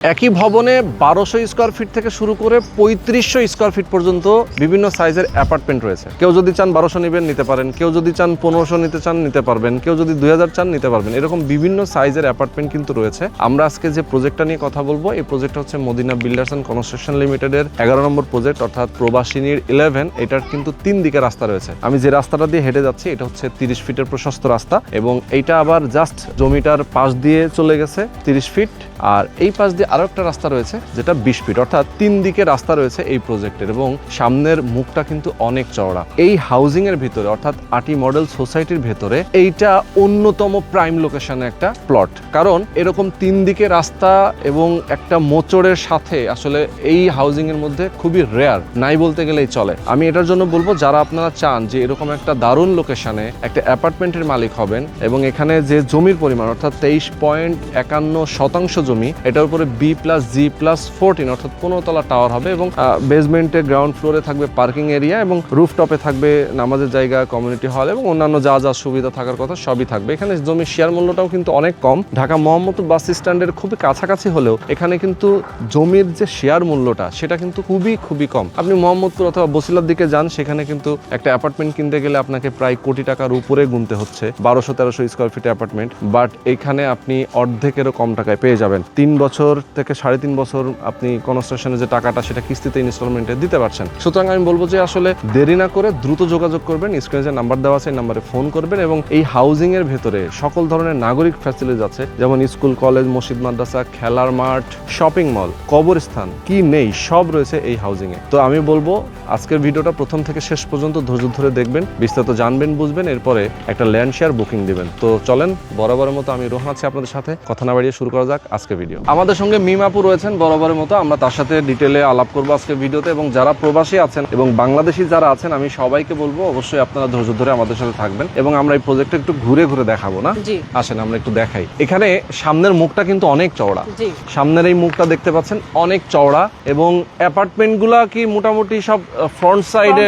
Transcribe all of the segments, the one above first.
একই ভবনে 1200 square feet থেকে শুরু করে 3500 স্কয়ার ফিট পর্যন্ত বিভিন্ন সাইজের অ্যাপার্টমেন্ট রয়েছে। কেউ যদি চান 1200 নেবেন নিতে পারেন, কেউ যদি চান 1500 নিতে চান নিতে পারবেন, কেউ যদি 2000 চান নিতে পারবেন। এরকম বিভিন্ন সাইজের অ্যাপার্টমেন্ট কিন্তু রয়েছে। আমরা আজকে যে প্রজেক্টটা নিয়ে কথা বলবো, এই প্রজেক্টটা হচ্ছে মদিনা বিল্ডার্স অ্যান্ড কনস্ট্রাকশন লিমিটেডের 11 নম্বর প্রজেক্ট, অর্থাৎ প্রবাসিনীর 11। এটার কিন্তু 3 দিকে রাস্তা রয়েছে। আমি যে রাস্তাটা দিয়ে হেঁটে যাচ্ছি এটা হচ্ছে 30 ফিটের প্রশস্ত রাস্তা, এবং এইটা আবার জাস্ট জমিটার পাশ দিয়ে চলে গেছে 30 ফিট। আর এই পাশ দিয়ে আরো একটা রাস্তা রয়েছে যেটা 20 ফিট, অর্থাৎ 3 দিকে রাস্তা রয়েছে এই প্রজেক্টের, এবং সামনের মুখটা কিন্তু অনেক চওড়া। এই হাউজিং এর ভিতরে অর্থাৎ আটি মডেল সোসাইটির ভেতরে এইটা অন্যতম প্রাইম লোকেশনে একটা প্লট, কারণ এরকম 3 দিকে রাস্তা এবং একটা মোচড়ের সাথে আসলে এই হাউজিং এর মধ্যে খুবই রেয়ার, নাই বলতে গেলেই চলে। আমি এটার জন্য বলবো যারা আপনারা চান যে এরকম একটা দারুণ লোকেশনে একটা অ্যাপার্টমেন্টের মালিক হবেন, এবং এখানে যে জমির পরিমাণ অর্থাৎ 23.51% জমি, এটার উপরে B+G+14 অর্থাৎ 15 তলা টাওয়ার হবে, এবং বেসমেন্টে গ্রাউন্ড ফ্লোরে থাকবে পার্কিং এরিয়া, এবং রুফটপে থাকবে নামাজের জায়গা, কমিউনিটি হল এবং অন্যান্য যা যা সুবিধা থাকার কথা সবই থাকবে। এখানে জমির শেয়ার মূল্যটাও কিন্তু অনেক কম। ঢাকা মোহাম্মদপুর বাস স্ট্যান্ডের খুবই কাছাকাছি হলেও এখানে কিন্তু জমির যে শেয়ার মূল্যটা সেটা কিন্তু খুবই কম। আপনি মোহাম্মদপুর অথবা বসিলার দিকে যান, সেখানে কিন্তু একটা অ্যাপার্টমেন্ট কিনতে গেলে আপনাকে প্রায় কোটি টাকার উপরে গুনতে হচ্ছে, 1200-1300 স্কয়ার ফিট অ্যাপার্টমেন্ট। বাট এখানে আপনি অর্ধেকেরও কম টাকায় পেয়ে যাবেন। 3 বছর থেকে 3.5 বছর আপনি কনস্ট্রাকশনের যে টাকাটা সেটা কিস্তিতে ইনস্টলমেন্টে দিতে পারছেন। সুতরাং আমি বলবো যে আসলে দেরি না করে দ্রুত যোগাযোগ করবেন, স্ক্রিনে যে নাম্বার দেওয়া আছে এই নাম্বারে ফোন করবেন। এবং এই হাউজিং এর ভেতরে সকল ধরনের নাগরিক ফ্যাসিলিটিস আছে, যেমন স্কুল, কলেজ, মসজিদ, মাদ্রাসা, খেলার মাঠ, শপিং মল, কবরস্থান, কি নেই সব রয়েছে এই হাউজিং এ। তো আমি বলবো আজকের ভিডিওটা প্রথম থেকে শেষ পর্যন্ত ধৈর্য ধরে দেখবেন, বিস্তারিত জানবেন, বুঝবেন, এরপরে একটা ল্যান্ড শেয়ার বুকিং দিবেন। তো চলেন, বরাবরের মতো আমি রোহান আছি আপনাদের সাথে, কথা না বাড়িয়ে শুরু করা যাক আজকে ভিডিও। আমাদের সঙ্গে মিম আপু রয়েছেন বরাবরের মতো, আমরা তার সাথে ডিটেলে আলাপ করবো আজকে ভিডিওতে। এবং যারা প্রবাসী আছেন এবং বাংলাদেশি যারা আছেন, আমি সবাইকে বলবো অবশ্যই আপনারা ধৈর্য ধরে আমাদের সাথে থাকবেন, এবং আমরা এই প্রজেক্টটা একটু ঘুরে ঘুরে দেখাবো না? আসেন আমরা একটু দেখাই। এখানে সামনের মুখটা কিন্তু অনেক চওড়া, সামনের এই মুখটা দেখতে পাচ্ছেন অনেক চওড়া, এবং অ্যাপার্টমেন্ট গুলা কি মোটামুটি সব ফ্রন্ট সাইডে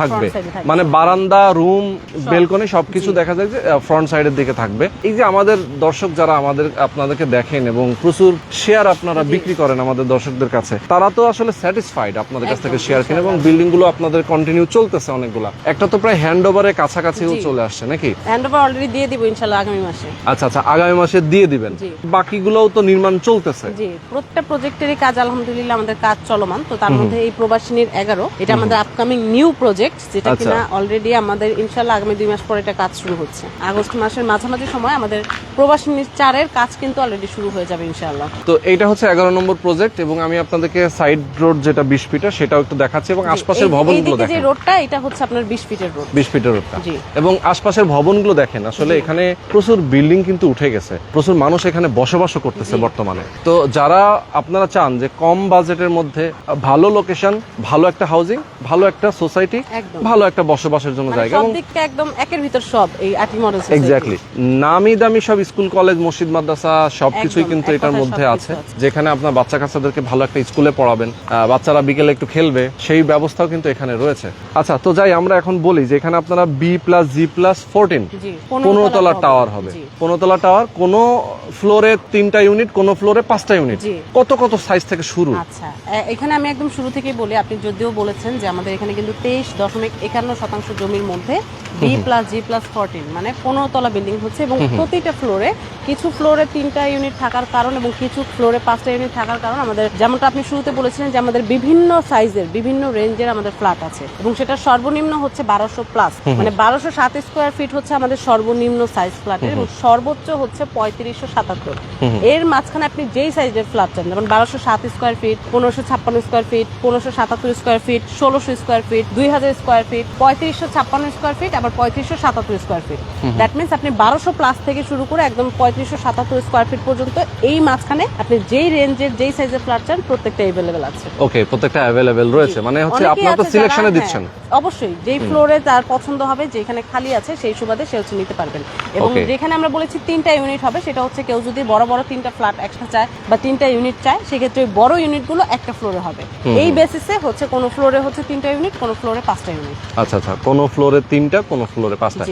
থাকবে, মানে বারান্দা, রুম, বেলকনি সবকিছু দেখা যায় যে ফ্রন্ট সাইডের দিকে থাকবে। এই যে আমাদের দর্শক যারা আপনাদেরকে দেখেন এবং প্রচুর শেয়ার আপনারা বিক্রি করেন আমাদের দর্শকদের কাছে, তারা তো আসলে স্যাটিসফাইড আপনাদের কাছ থেকে শেয়ার কিনে, এবং বিল্ডিং গুলো আপনাদের কন্টিনিউ চলতেছে অনেকগুলা। একটা তো প্রায় হ্যান্ডওভারের কাছাকাছিও চলে আসছে নাকি? হ্যান্ডওভার অলরেডি দিয়ে দিব ইনশাআল্লাহ আগামী মাসে। আচ্ছা, আগামী মাসে দিয়ে দিবেন। বাকিগুলোও তো নির্মাণ চলতেছে। জি, প্রত্যেকটা প্রজেক্টেরই কাজ আলহামদুলিল্লাহ আমাদের কাজ চলমান। তো তার মধ্যে এই প্রবাসিনীর 11 এটা আমাদের আপকামিং নিউ প্রজেক্ট, যেটা কিনা অলরেডি আমাদের ইনশাআল্লাহ আগামী 2 মাস পরে এটা কাজ শুরু হচ্ছে। আগস্ট মাসের মাঝামাঝি সময় আমাদের প্রবাসিনীর 4 এর কাজ কিন্তু অলরেডি শুরু হয়ে যাবে ইনশাআল্লাহ। তো এইটা হচ্ছে 11 নম্বর প্রজেক্ট, এবং আমি আপনাদেরকে সাইড রোড যেটা 20 ফিটের সেটাও একটু দেখাচ্ছি, এবং আশপাশের ভবনগুলো দেখেন। এই যে রোডটা এটা হচ্ছে আপনার 20 ফিটের রোড, 20 ফিটের রোডটা, এবং আশপাশের ভবনগুলো দেখেন। আসলে এখানে প্রচুর বিল্ডিং কিন্তু উঠে গেছে, প্রচুর মানুষ এখানে বসবাসও করতেছে বর্তমানে। তো যারা আপনারা চান যে কম বাজেটের মধ্যে ভালো লোকেশন, ভালো একটা হাউজিং, ভালো একটা সোসাইটি, ভালো একটা বসবাসের জন্য জায়গা, এবং দিকটা একদম একের ভিতর সব এই আটি মডেল সোসাইটি, এক্স্যাক্টলি নামি দামি সব স্কুল, কলেজ, মসজিদ, মাদ্রাসা সবকিছুই কিন্তু এটার মধ্যে আছে, যেখানে আপনার বাচ্চা কাচ্চাদেরকে ভালো একটা স্কুলে পড়াবেন, বাচ্চারা বিকেলে একটু খেলবে, সেই ব্যবস্থাও কিন্তু এখানে রয়েছে। আচ্ছা, তো যাই আমরা এখন বলি যে এখানে আপনারা B+G+14 15 তলা টাওয়ার হবে। 15 তলা টাওয়ার, কোন ফ্লোরে 3টা ইউনিট, কোন ফ্লোরে 5টা ইউনিট। কত সাইজ থেকে শুরু? আচ্ছা, এখানে আমি একদম শুরু থেকেই বলি, আপনি যদিও বলেছেন যে আমাদের এখানে কিন্তু 23.51% জমির মধ্যে B+G+14 মানে 15 তলা বিল্ডিং হচ্ছে, এবং প্রতিটা ফ্লোরে কিছু ফ্লোরে 3টা ইউনিট থাকার কারণ এবং কিছু ফ্লোরে 5টা ইউনিট থাকার কারণ আমাদের, যেমনটা আপনি শুরুতে বলেছিলেন যে আমাদের বিভিন্ন সাইজের বিভিন্ন রেঞ্জের আমাদের ফ্ল্যাট আছে, এবং সেটা সর্বনিম্ন হচ্ছে 1200 প্লাস, মানে 1207 স্কয়ার ফিট হচ্ছে আমাদের সর্বনিম্ন সাইজ ফ্ল্যাটের, এবং সর্বোচ্চ হচ্ছে 3577। এর মাঝখানে আপনি যেই সাইজের ফ্ল্যাট চান, যেমন 1207 square feet, 1556 square feet, 1577 square feet, 1600 square feet, 2000 square feet, 3556 square feet, আবার 3577 স্কয়ার ফিট। দ্যাট মিন্স আপনি 1200 প্লাস থেকে শুরু করে একদম 3577 স্কয়ার ফিট পর্যন্ত এই মাঝখানে আপনি যেই রেঞ্জের যেই সাইজের ফ্ল্যাট চান প্রত্যেকটা अवेलेबल আছে। ওকে, প্রত্যেকটা अवेलेबल রয়েছে, মানে হচ্ছে আপনারা তো সিলেকশনে দিচ্ছেন। অবশ্যই যেই ফ্লোরে তার পছন্দ হবে, যেখানে খালি আছে সেই সুবাদে সে হচ্ছে নিতে পারবেন। এবং যেখানে আমরা বলেছি 3টা ইউনিট হবে, সেটা হচ্ছে কেউ যদি বড় 3টা ফ্ল্যাট এক্সট্রা চায় বা 3টা ইউনিট চায়, সেক্ষেত্রে বড় ইউনিটগুলো একটা ফ্লোরে হবে। এই বেসিসে হচ্ছে কোন ফ্লোরে হচ্ছে 3টা ইউনিট, কোন ফ্লোরে 5টা ইউনিট। আচ্ছা, কোন ফ্লোরে 3টা, কোন ফ্লোরে 5টা।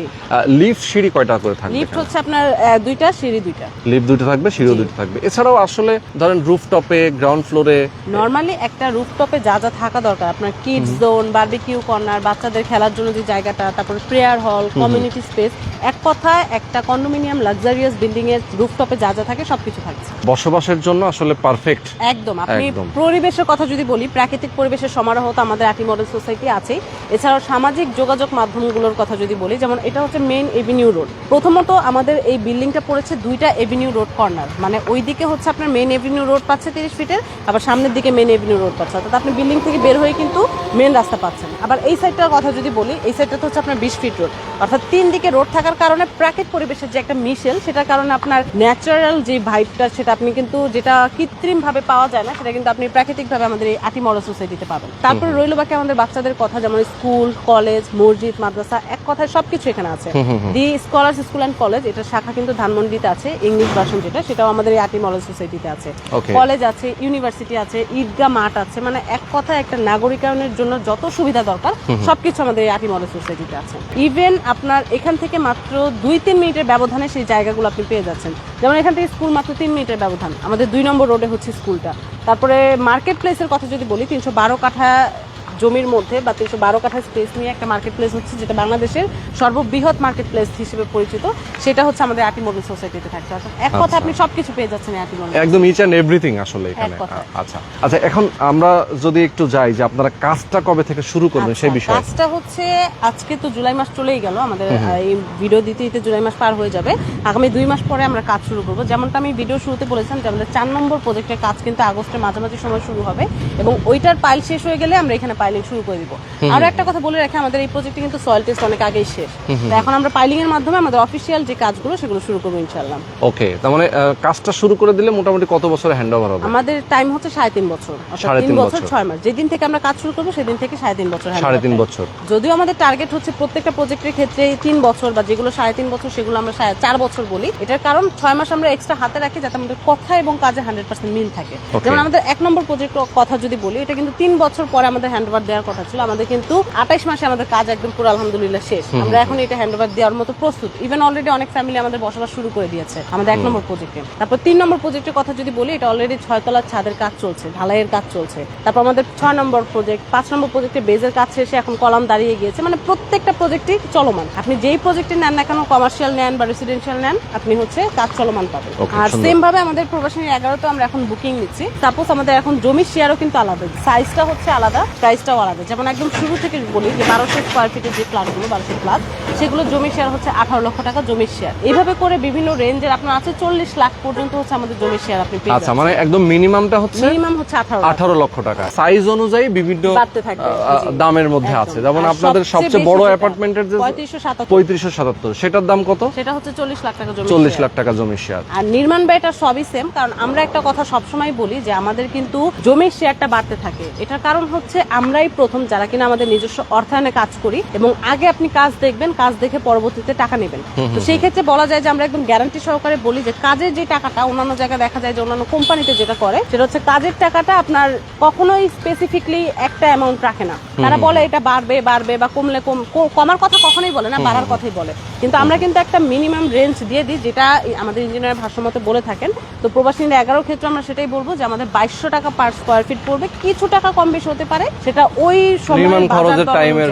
লিফট সিঁড়ি কয়টা করে থাকবে? লিফট হচ্ছে আপনার 2টা, সিঁড়ি 2টা। লিফট 2টা থাকবে, সিঁড়িও 2টা থাকবে। থাকবে। এছাড়াও আসলে ধরেন রুফটপে, গ্রাউন্ড ফ্লোরে নরমালি একটা রুফটপে যা যা থাকা দরকার, আপনার কিডস জোন, বারবিকিউ কর্নার, বাচ্চাদের খেলার জন্য যে জায়গাটা, তারপর প্রেয়ার হল, কমিউনিটি স্পেস, এক কথায় একটা কন্ডোমিনিয়াম লাক্সারিয়াস বিল্ডিং এর রুফটপে যা যা থাকে সবকিছু থাকছে। বসবাসের জন্য আসলে পারফেক্ট। একদম। আপনি পরিবেশের কথা যদি বলি, প্রাকৃতিক পরিবেশের সমারোহ তো আমাদের আটি মডেল সোসাইটি আছে। এছাড়াও সামাজিক যোগাযোগ মাধ্যমগুলোর কথা যদি বলি, যেমন এটা হচ্ছে মেইন এভিনিউ রোড। প্রথমত আমাদের এই বিল্ডিংটা পড়েছে দুইটা এভিনিউ রোড কর্নার, মানে ওইদিকে হচ্ছে আপনার মেইন এভিনিউ রোড পাচ্ছে 30 ফিটের, আবার সামনের দিকে মেইন এভিনিউ রোড পাচ্ছে, অর্থাৎ আপনি বিল্ডিং থেকে বের হয়ে কিন্তু মেইন রাস্তা পাচ্ছেন। আবার এই সাইডটার কথা যদি বলি, এই সাইডটা হচ্ছে আপনার 20 ফিট রোড, অর্থাৎ 3 দিকে রোড থাকার কারণে প্রাকৃতিক পরিবেশের যে একটা মিশেল, সেটার কারণে আপনার ন্যাচারাল যে ভাইবটা, সেটা আপনি কিন্তু যেটা কৃত্রিম ভাবে পাওয়া যায় না, সেটা কিন্তু আপনি প্রাকৃতিক ভাবে আমাদের এই আটি মডেল সোসাইটিতে পাবেন। তারপরে রইল বাকি আমাদের বাচ্চাদের কথা, যেমন স্কুল, কলেজ, মসজিদ, মাদ্রাসা, এক কথায় সবকিছু এখানে আছে। দি স্কলার্স স্কুল অ্যান্ড কলেজ, এটা শাখা কিন্তু ধানমন্ডিতে আছে, ইংলিশ ভার্সন যেটা, সেটাও আমাদের এই আটি মডেল সোসাইটিতে আছে। কলেজ আছে, ইউনিভার্সিটি আছে, ঈদগাহ মাঠ আছে, মানে এক কথায় একটা নাগরিকায়নের জন্য যত সুবিধা দরকার সবকিছু আমাদের এই আটি মডেল সোসাইটিতে আছে। ইভেন আপনার এখান থেকে মাত্র 2-3 মিনিটের ব্যবধানে সেই জায়গাগুলো আপনি পেয়ে যাচ্ছেন। যেমন এখান থেকে স্কুল মাত্র 3 মিনিটের ব্যবধান, আমাদের 2 নম্বর রোডে হচ্ছে স্কুলটা। তারপরে মার্কেট প্লেসের কথা যদি বলি, 312 কাঠা জমির মধ্যে বা 312 কাঠা স্পেস নিয়ে একটা মার্কেট প্লেস হচ্ছে, যেটা বাংলাদেশের সর্ববৃহৎ মার্কেট প্লেস হিসেবে পরিচিত, সেটা হচ্ছে আমাদের আটি মডেল সোসাইটিতে থাকছে। এক কথা আপনি সবকিছু পেয়ে যাচ্ছেন আটি মডেল, একদম ইচ এন্ড এভরিথিং আসলে এখানে। আচ্ছা আচ্ছা, এখন আমরা যদি একটু যাই যে আপনারা কাজটা কবে থেকে শুরু করবেন সেই বিষয়ে। কাজটা হচ্ছে আজকে তো জুলাই মাস চলেই গেল, আমাদের এই ভিডিও দিতে দিতে জুলাই মাস পার হয়ে যাবে। আগামী 2 মাস পরে আমরা কাজ শুরু করব। যেমনটা আমি ভিডিও শুরুতে বলেছিলাম যে আমাদের 4 নম্বর প্রজেক্টের কাজ কিন্তু আগস্টের মাঝামাঝি সময় শুরু হবে, এবং ওইটার পাইল শেষ হয়ে গেলে আমরা এখানে পাইলিং শুরু করে দিব। আর একটা কথা বলে রাখি, আমাদের এই প্রজেক্টে কিন্তু সয়েল টেস্ট অনেক আগেই শেষ, তো এখন আমরা পাইলিং এর মাধ্যমে আমাদের অফিশিয়াল যে কাজগুলো সেগুলো শুরু করব ইনশাআল্লাহ। ওকে, তার মানে কাজটা শুরু করে দিলে মোটামুটি কত বছরে হ্যান্ডওভার হবে? আমাদের টাইম হচ্ছে 3.5 বছর, অর্থাৎ 3 বছর 6 মাস। যেদিন থেকে আমরা কাজ শুরু করব সেদিন থেকে 3.5 বছর। 3.5 বছর। যদিও আমাদের টার্গেট হচ্ছে প্রত্যেকটা প্রজেক্টের ক্ষেত্রে 3 বছর, বা যেগুলো 3.5 বছর সেগুলো আমরা 4 বছর বলি। এটার কারণ 6 মাস আমরা এক্সট্রা হাতে রাখি, যাতে আমাদের কথা এবং কাজে 100% মিল থাকে। যেমন আমাদের 1 নম্বর প্রজেক্টের কথা যদি বলি, এটা কিন্তু 3 বছর পরে আমাদের হ্যান্ডওভার দেওয়ার কথা ছিল। আমাদের কিন্তু 28 মাসে আমাদের কাজ একদম পুরো আলহামদুলিল্লাহ শেষ। আমরা এখন এটা হ্যান্ডওভার দেওয়ার মতো প্রস্তুত। ইভেন অলরেডি অনেক ফ্যামিলি আমাদের বসবাস শুরু করে দিয়েছে আমাদের 1 নম্বর প্রজেক্টে। তারপর 3 নম্বর প্রজেক্টের কথা যদি বলি, এটা অলরেডি 6 তলার ছাদের কাজ চলছে, ঢালাইয়ের কাজ চলছে। তারপর আমাদের 6 নম্বর প্রজেক্ট, 5 নম্বর প্রজেক্টে বেজের কাজ শেষে এখন কলাম দাঁড়িয়ে গিয়েছে। মানে প্রত্যেকটা প্রজেক্টই চলমান। আপনি যেই প্রজেক্টে নেন না কেন, কমার্শিয়াল নেন বা রেসিডেন্সিয়াল নেন, আপনি হচ্ছে কাজ চলমান পাবেন। আর সেম ভাবে আমাদের প্রবাসী 11তে আমরা এখন বুকিং নিচ্ছি। সাপোজ আমাদের এখন জমির শেয়ারও কিন্তু আলাদা, সাইজটা হচ্ছে আলাদা, প্রাইসটাও আলাদা। যেমন একদম শুরু থেকে বলি যে 1200 স্কয়ার ফিটের যে ফ্ল্যাটগুলো, 1200 ফ্ল্যাট, সেগুলো জমির শেয়ার হচ্ছে 18 লক্ষ টাকা জমির শেয়ার। এইভাবে করে বিভিন্ন রেঞ্জের আপনার আছে 40 লাখ পর্যন্ত হচ্ছে আমাদের জমির শেয়ার আপনি পেয়ে যাচ্ছেন। আচ্ছা, মানে একদম মিনিমামটা হচ্ছে 18 লক্ষ টাকা। সাইজ অনুযায়ী বিভিন্ন বাড়তে থাকবে, দামের মধ্যে আছে। যেমন আপনাদের সবচেয়ে বড় অ্যাপার্টমেন্টের যে 3577, সেটার দাম কত? সেটা হচ্ছে 40 লাখ টাকা জমি, 40 লাখ টাকা জমির শেয়ার। আর নির্মাণ ব্যয়টা সবই সেম। কারণ আমরা একটা কথা সবসময় বলি যে আমাদের কিন্তু জমির শেয়ারটা বাড়তে থাকে। এটার কারণ হচ্ছে আমরাই প্রথম যারা কিনা আমাদের নিজস্ব অর্থায়নে কাজ করি, এবং আগে আপনি কাজ দেখবেন, কাজ দেখে পরবর্তীতে টাকা নেবেন। তো সেই ক্ষেত্রে বলা যায় যে আমরা একদম গ্যারান্টি সহকারে বলি যে কাজের যে টাকাটা, অন্যান্য জায়গায় দেখা যায় যে অন্যান্য কোম্পানিতে যেটা করে, সেটা হচ্ছে কাজের টাকাটা আপনার কখনোই স্পেসিফিকলি একটা অ্যামাউন্ট রাখে না। তারা বলে এটা বাড়বে বাড়বে বা কমলে কমার কথা কখনোই বলে না, বাড়ার কথাই বলে। কিন্তু আমরা কিন্তু একটা মিনিমাম রেঞ্জ দিয়ে দিই, যেটা আমাদের ইঞ্জিনিয়ার ভাষ্যমতে বলে থাকেন। তো প্রবাসী 11 ক্ষেত্রে আমরা সেটাই বলবো যে আমাদের 2200 টাকা পার স্কয়ার ফিট পড়বে। কিছু টাকা কম বেশি হতে পারে, সেটা ওই সময় খরচের টাইমের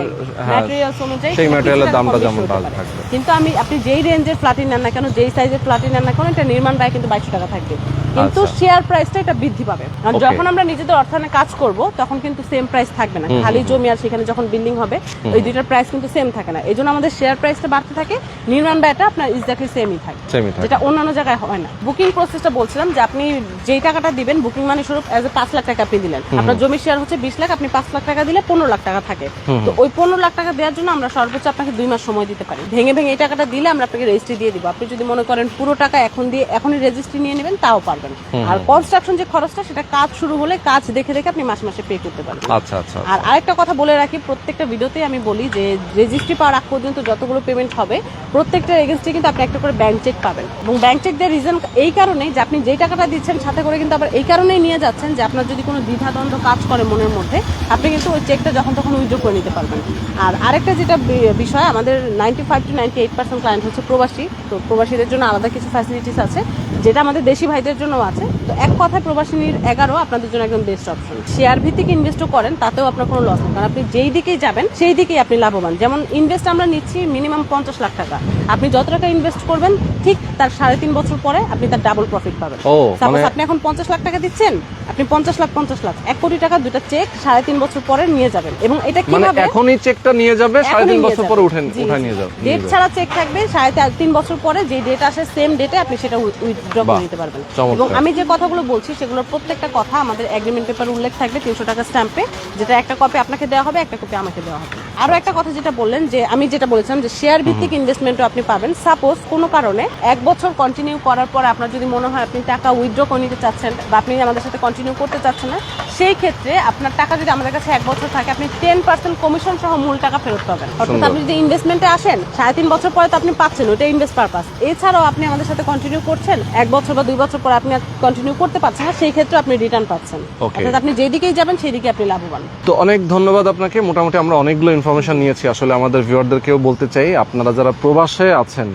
ম্যাটেরিয়ালস অনুযায়ী, সেই ম্যাটেরিয়ালের দামটা যেমন থাকবে। কিন্তু আপনি যেই রেঞ্জের ফ্ল্যাটই নেন না কেন, যেই সাইজের ফ্ল্যাটই নেন না কেন, এটা নির্মাণ ব্যয় কিন্তু 2200 টাকা থাকবে। কিন্তু শেয়ার প্রাইসটা এটা বৃদ্ধি পাবে। আর যখন আমরা নিজেদের অর্থায়নে কাজ করব, তখন কিন্তু সেম প্রাইস থাকবে না। খালি জমি আর সেখানে যখন বিল্ডিং হবে, ওই দুইটার প্রাইস কিন্তু সেম থাকে না। এই জন্য আমাদের শেয়ার প্রাইসটা বাড়তে থাকে, নির্মাণ ব্যয়টা আপনার এক্স্যাক্টলি সেমই থাকে, যেটা অন্যান্য জায়গায় হয় না। বুকিং প্রসেসটা বলছিলাম যে আপনি যেই টাকাটা দিবেন, বুকিং মানি স্বরূপ এজ এ 5 লাখ টাকা আপনি দিলেন। আপনার জমির শেয়ার হচ্ছে 20 লাখ, আপনি 5 লাখ টাকা দিলে 15 লাখ টাকা থাকে। তো ওই 15 লাখ টাকা দেওয়ার জন্য আমরা সর্বোচ্চ আপনাকে 2 মাস সময় দিতে পারি। ভেঙে ভেঙে এই টাকাটা দিলে আমরা আপনাকে রেজিস্ট্রি দিয়ে দিব। আপনি যদি মনে করেন পুরো টাকা এখন দিয়ে এখনই রেজিস্ট্রি নিয়ে নেবেন, তাও পারবেন। আর কনস্ট্রাকশন যে খরচটা, সেটা কাজ শুরু হলে কাজ দেখে দেখে আপনি মাসে মাসে পে করতে পারবেন। আচ্ছা আচ্ছা। আর আরেকটা কথা বলে রাখি, প্রত্যেকটা ভিডিওতেই আমি বলি যে রেজিস্ট্রি পাওয়ার আগ পর্যন্ত যতগুলো পেমেন্ট হবে, প্রত্যেকটা এগেন্সটে কিন্তু আপনি একটা করে ব্যাংক চেক পাবেন, এবং ব্যাংক চেক দেওয়ার রিজন এই কারণেই যে আপনি যেই টাকাটা দিচ্ছেন সাথে করে কিন্তু আবার এই কারণেই নিয়ে যাচ্ছেন যে আপনার যদি কোনো দ্বিধাদ্বন্দ্ব কাজ করে মনের মধ্যে, আপনি কিন্তু ওই চেকটা যখন তখন উইথড্র করে নিতে পারবেন। আর আরেকটা যেটা বিষয়, আমাদের 95 to 98% ক্লায়েন্ট হচ্ছে প্রবাসী, তো প্রবাসীদের জন্য আলাদা কিছু ফ্যাসিলিটিস আছে যেটা আমাদের দেশি ভাইদের জন্য আছে। তো এক কথায় প্রবাসীর 11 আপনাদের জন্য একদম বেস্ট অপশন। শেয়ার ভিত্তিক ইনভেস্টও করেন, তাতেও আপনার কোনো লস নেই, কারণ আপনি যেই দিকেই যাবেন সেই দিকেই আপনি লাভবান। যেমন ইনভেস্ট আমরা নিচ্ছি মিনিমাম 50 লাখ টাকা, আপনি যত টাকা ইনভেস্ট করবেন ঠিক তার 3.5 বছর পরে আপনি তার ডাবল প্রফিট পাবেন। সাপোজ আপনি এখন 50 লাখ টাকা দিচ্ছেন, আপনি 50 লাখ 1 কোটি টাকা দুইটা চেক 3.5 বছর পরে নিয়ে যাবেন। এবং এটা কিভাবে, এখনই চেকটা নিয়ে যাবে, 3.5 বছর পরে উঠায় নিয়ে যাবে, ডেট ছাড়া চেক থাকবে 3.5 বছর পরে, যে ডেট আসে সেম ডেটে আপনি সেটা উইথড্র করে নিতে পারবেন। এবং আমি যে কথাগুলো বলছি সেগুলোর প্রত্যেকটা কথা আমাদের এগ্রিমেন্ট পেপার উল্লেখ থাকবে 300 টাকা স্ট্যাম্পে, যেটা একটা কপি আপনাকে দেওয়া হবে, একটা কপি আমাকে দেওয়া হবে। আরো একটা কথা যেটা বললেন, যে আমি যেটা বলেছিলাম যে শেয়ার ভিত্তিক ইনভেস্টমেন্টও আপনি পাবেন। সাপোজ কোনো কারণে 1 বছর কন্টিনিউ করার পর আপনার যদি মনে হয় আপনি টাকা উইথড্র করে নিতে চাচ্ছেন বা আপনি আমাদের সাথে কন্টিনিউ করতে চাচ্ছেন না, সেই ক্ষেত্রে আপনার টাকা যদি আমাদের কাছে 1 বছর থাকে, আপনি 10% কমিশন সহ মূল টাকা ফেরত পাবেন। অর্থাৎ আপনি যদি ইনভেস্টমেন্টে আসেন 3.5 বছর পরে তো আপনি পাচ্ছেন, ওটা ইনভেস্ট পারপাস। এছাড়াও আপনি আমাদের সাথে কন্টিনিউ করছেন 1 বছর বা 2 বছর পরে আপনি কন্টিনিউ করতে পারছেন না, সেই ক্ষেত্রে আপনি রিটার্ন পাচ্ছেন। অর্থাৎ আপনি যেদিকেই যাবেন সেই দিকে আপনি লাভবান। তো অনেক ধন্যবাদ আপনাকে। মোটামুটি আমরা অনেকগুলো ইনফরমেশন নিয়েছি। আসলে আমাদের ভিউয়ারদেরকেও বলতে চাই, আপনারা যারা প্রবাসে আছেন,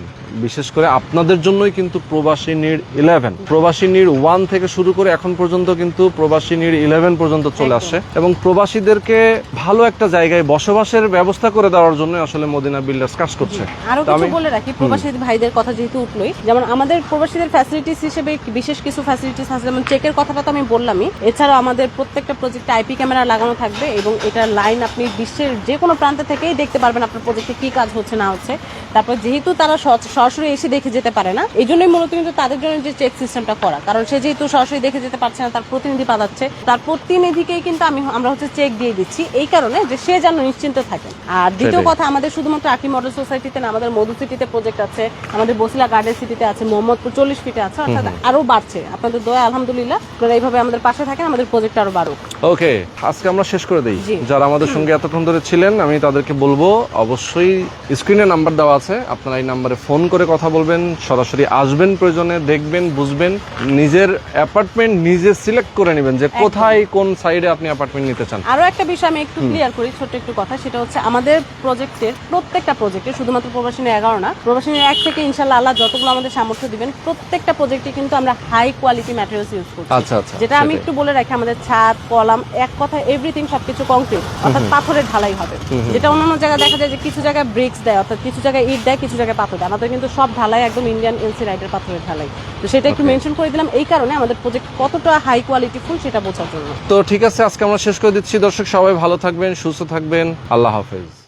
বিশেষ করে আপনাদের জন্যই কিন্তু প্রবাসী নিড 11, প্রবাসী নিড 1 থেকে শুরু করে এখন পর্যন্ত কিন্তু প্রবাসী নিড 11 পর্যন্ত চলে আসছে, এবং প্রবাসীদেরকে ভালো একটা জায়গায় বসবাসের ব্যবস্থা করে দেওয়ার জন্য আসলে মদিনা বিল্ডার্স কাজ করছে। আরো কিছু বলে রাখি, প্রবাসী ভাইদের কথা যেহেতু উঠলোই, যেমন আমাদের প্রবাসীদের ফ্যাসিলিটিস হিসেবে বিশেষ কিছু ফ্যাসিলিটিস আছে, যেমন চেকের কথাটা তো আমি বললামই। এছাড়াও আমাদের প্রত্যেকটা প্রজেক্টে আইপি ক্যামেরা লাগানো থাকবে, এবং এটার লাইন আপনি বিশ্বের যে কোনো প্রান্ত থেকেই দেখতে পারবেন আপনার প্রজেক্টে কি কাজ হচ্ছে না হচ্ছে। তারপর যেহেতু তারা সরাসরি এসে দেখে যেতে পারে না, এই জন্যই মূলত কিন্তু তাদের জন্য যে চেক সিস্টেমটা করা, কারণ সে যেহেতু সরাসরি দেখে যেতে পারছে না, তার প্রতিনিধি পাঠাচ্ছে, তার প্রতিনিধিকেই কিন্তু আমরা হচ্ছে চেক দিয়ে দিচ্ছি, এই কারণে যে সে যেন নিশ্চিন্ত থাকে। আর দ্বিতীয় কথা, আমাদের শুধুমাত্র আকি মডেল সোসাইটিতে না, আমাদের মধু সিটিতে প্রজেক্ট আছে, আমাদের বসিলা গার্ডেন সিটিতে আছে, মোহাম্মদপুর 40 ফিটে আছে, অর্থাৎ আরো বাড়ছে। আপনাদের দয়া আলহামদুলিল্লাহ, আপনারা এইভাবে আমাদের পাশে থাকেন, আমাদের প্রজেক্ট আরো বাড়ুক। ওকে, আজকে আমরা শেষ করে দিই। যারা আমাদের সঙ্গে এতক্ষণ ধরে ছিলেন, আমি তাদেরকে বলবো অবশ্যই স্ক্রিনে নাম্বার দেওয়া আছে, আপনারা এই নাম্বারে ফোন করে কথা বলবেন, সরাসরি আসবেন, প্রয়োজনে দেখবেন, বুঝবেন, নিজের অ্যাপার্টমেন্ট নিজে সিলেক্ট করে নেবেন যে কোথায় কোন সাইডে আপনি অ্যাপার্টমেন্ট নিতে চান। আরো একটা বিষয় আমি একটু ক্লিয়ার করি, ছোট্ট একটু কথা, সেটা হচ্ছে আমাদের প্রজেক্টের প্রত্যেকটা প্রজেক্টে শুধুমাত্র প্রবাসী 11 না, প্রবাসী 1 থেকে ইনশাআল্লাহ আল্লাহ যতগুলো আমাদের সামর্থ্য দিবেন, প্রত্যেকটা প্রজেক্টে কিন্তু আমরা হাই কোয়ালিটি ম্যাটেরিয়ালস ইউজ করছি। আচ্ছা, যেটা আমি একটু বলে রাখি, আমাদের ছাদ, কলাম, এক কথা এভরিথিং সবকিছু কংক্রিট, অর্থাৎ পাথরের ঢালাই হবে। যেটা অন্যান্য জায়গায় দেখা যায় যে কিছু জায়গায় ব্রিক্স দেয়, অর্থাৎ কিছু জায়গায় ইট দেয়, কিছু জায়গায় পাথর দেয়, আমাদের কিন্তু সব ঢালাই একদম ইন্ডিয়ান এলসি রাইডের পাথরের ঢালাই। তো সেটা একটু মেনশন করে দিলাম, এই কারণে আমাদের প্রজেক্ট কতটা হাই কোয়ালিটি ফুল সেটা বোঝার জন্য। তো ঠিক আছে, আজকে আমরা শেষ করে দিচ্ছি। দর্শক সবাই ভালো থাকবেন, সুস্থ থাকবেন, আল্লাহ হাফেজ।